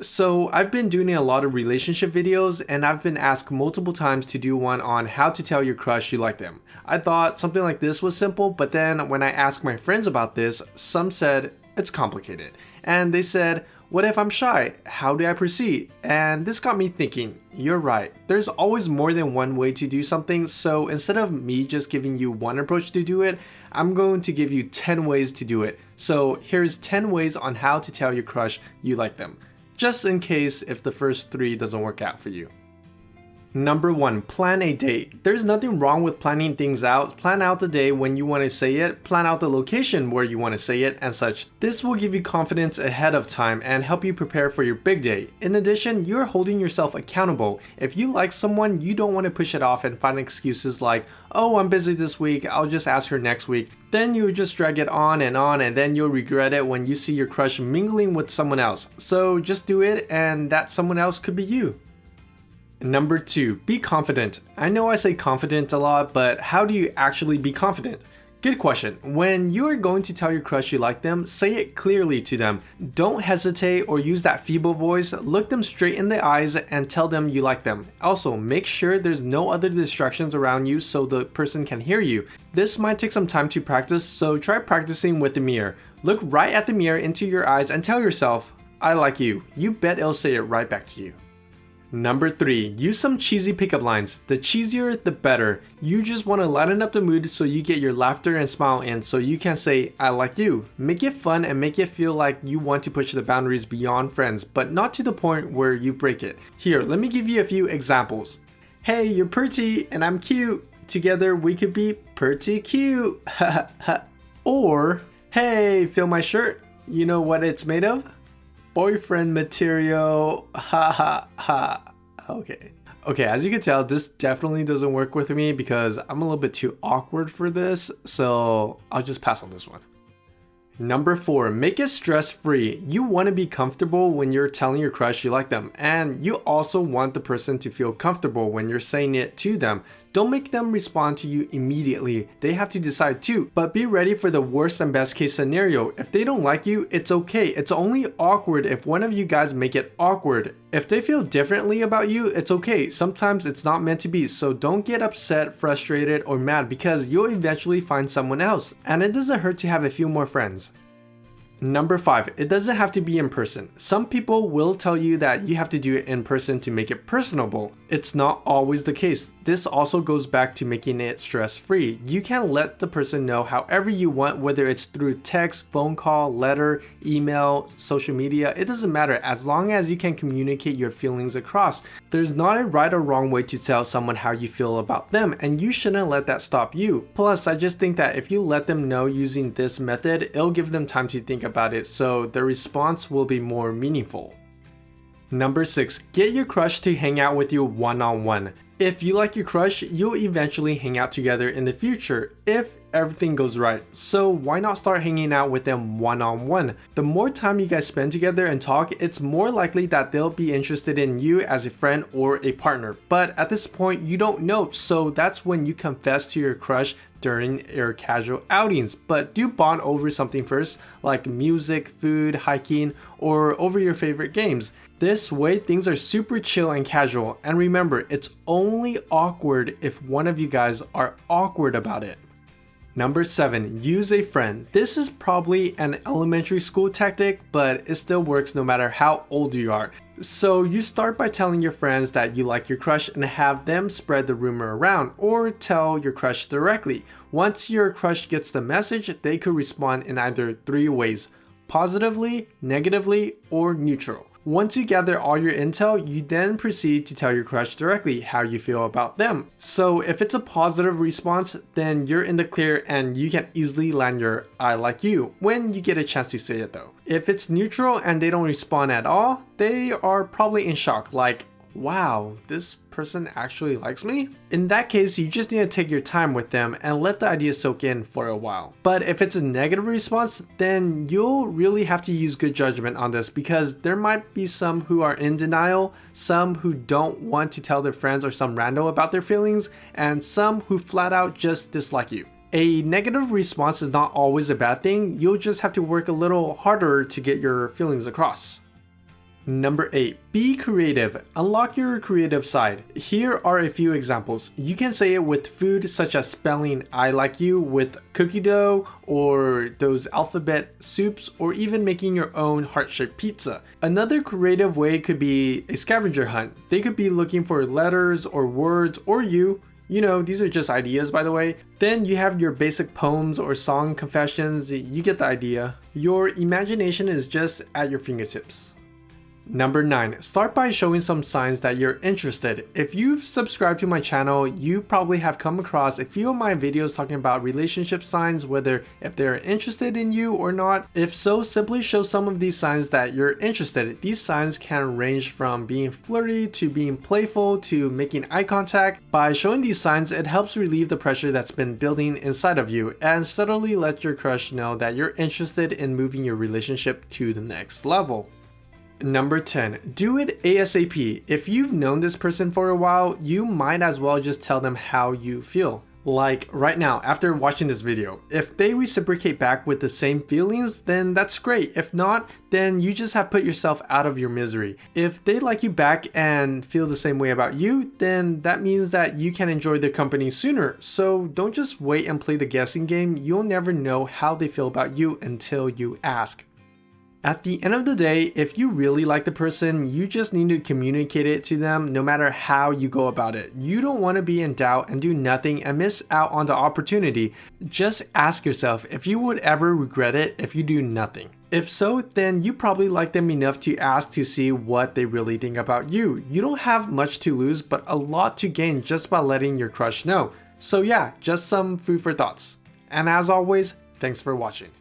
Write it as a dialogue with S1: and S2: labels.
S1: So I've been doing a lot of relationship videos and I've been asked multiple times to do one on how to tell your crush you like them. I thought something like this was simple, but then when I asked my friends about this, some said it's complicated. And they said, what if I'm shy? How do I proceed? And this got me thinking, you're right, there's always more than one way to do something, so instead of me just giving you one approach to do it, I'm going to give you 10 ways to do it. So here's 10 ways on how to tell your crush you like them, just in case if the first 3 doesn't work out for you. Number 1, plan a date. There's nothing wrong with planning things out. Plan out the day when you want to say it, plan out the location where you want to say it and such. This will give you confidence ahead of time and help you prepare for your big day. In addition, you're holding yourself accountable. If you like someone, you don't want to push it off and find excuses like, oh, I'm busy this week, I'll just ask her next week. Then you just drag it on and then you'll regret it when you see your crush mingling with someone else. So just do it, and that someone else could be you. Number 2, be confident. I know I say confident a lot, but how do you actually be confident? Good question. When you are going to tell your crush you like them, say it clearly to them. Don't hesitate or use that feeble voice. Look them straight in the eyes and tell them you like them. Also, make sure there's no other distractions around you so the person can hear you. This might take some time to practice, so try practicing with the mirror. Look right at the mirror into your eyes and tell yourself, I like you. You bet it'll say it right back to you. Number 3, use some cheesy pickup lines. The cheesier, the better. You just want to lighten up the mood so you get your laughter and smile in so you can say, I like you. Make it fun and make it feel like you want to push the boundaries beyond friends, but not to the point where you break it. Here, let me give you a few examples. Hey, you're pretty and I'm cute. Together we could be pretty cute. Or, hey, feel my shirt. You know what it's made of? Boyfriend material, ha ha ha. Okay, as you can tell, this definitely doesn't work with me because I'm a little bit too awkward for this, so I'll just pass on this one. Number 4, make it stress-free. You want to be comfortable when you're telling your crush you like them, and you also want the person to feel comfortable when you're saying it to them. Don't make them respond to you immediately. They have to decide too, but be ready for the worst and best case scenario. If they don't like you, it's okay. It's only awkward if one of you guys make it awkward. If they feel differently about you, it's okay. Sometimes it's not meant to be, so don't get upset, frustrated, or mad because you'll eventually find someone else, and it doesn't hurt to have a few more friends. Number 5, it doesn't have to be in person. Some people will tell you that you have to do it in person to make it personable. It's not always the case. This also goes back to making it stress-free. You can let the person know however you want, whether it's through text, phone call, letter, email, social media. It doesn't matter as long as you can communicate your feelings across. There's not a right or wrong way to tell someone how you feel about them, and you shouldn't let that stop you. Plus, I just think that if you let them know using this method, it'll give them time to think about it, so the response will be more meaningful. Number 6, get your crush to hang out with you one-on-one. If you like your crush, you'll eventually hang out together in the future if everything goes right. So why not start hanging out with them one-on-one? The more time you guys spend together and talk, it's more likely that they'll be interested in you as a friend or a partner. But at this point, you don't know, so that's when you confess to your crush during your casual outings. But do bond over something first, like music, food, hiking, or over your favorite games. This way, things are super chill and casual. And remember, it's only awkward if one of you guys are awkward about it. Number 7, use a friend. This is probably an elementary school tactic, but it still works no matter how old you are. So you start by telling your friends that you like your crush and have them spread the rumor around, or tell your crush directly. Once your crush gets the message, they could respond in either 3 ways: positively, negatively, or neutral. Once you gather all your intel, you then proceed to tell your crush directly how you feel about them. So if it's a positive response, then you're in the clear and you can easily land your I like you when you get a chance to say it though. If it's neutral and they don't respond at all, they are probably in shock, like, wow, this person actually likes me? In that case, you just need to take your time with them and let the idea soak in for a while. But if it's a negative response, then you'll really have to use good judgment on this because there might be some who are in denial, some who don't want to tell their friends or some rando about their feelings, and some who flat out just dislike you. A negative response is not always a bad thing, you'll just have to work a little harder to get your feelings across. Number 8, be creative. Unlock your creative side. Here are a few examples. You can say it with food, such as spelling I like you with cookie dough, or those alphabet soups, or even making your own heart-shaped pizza. Another creative way could be a scavenger hunt. They could be looking for letters or words or you. You know, these are just ideas, by the way. Then you have your basic poems or song confessions. You get the idea. Your imagination is just at your fingertips. Number 9, start by showing some signs that you're interested. If you've subscribed to my channel, you probably have come across a few of my videos talking about relationship signs, whether if they're interested in you or not. If so, simply show some of these signs that you're interested. These signs can range from being flirty to being playful to making eye contact. By showing these signs, it helps relieve the pressure that's been building inside of you and subtly let your crush know that you're interested in moving your relationship to the next level. Number 10, do it ASAP. If you've known this person for a while, you might as well just tell them how you feel. Like right now, after watching this video, if they reciprocate back with the same feelings, then that's great. If not, then you just have put yourself out of your misery. If they like you back and feel the same way about you, then that means that you can enjoy their company sooner. So don't just wait and play the guessing game. You'll never know how they feel about you until you ask. At the end of the day, if you really like the person, you just need to communicate it to them no matter how you go about it. You don't want to be in doubt and do nothing and miss out on the opportunity. Just ask yourself if you would ever regret it if you do nothing. If so, then you probably like them enough to ask to see what they really think about you. You don't have much to lose, but a lot to gain just by letting your crush know. So yeah, just some food for thoughts. And as always, thanks for watching.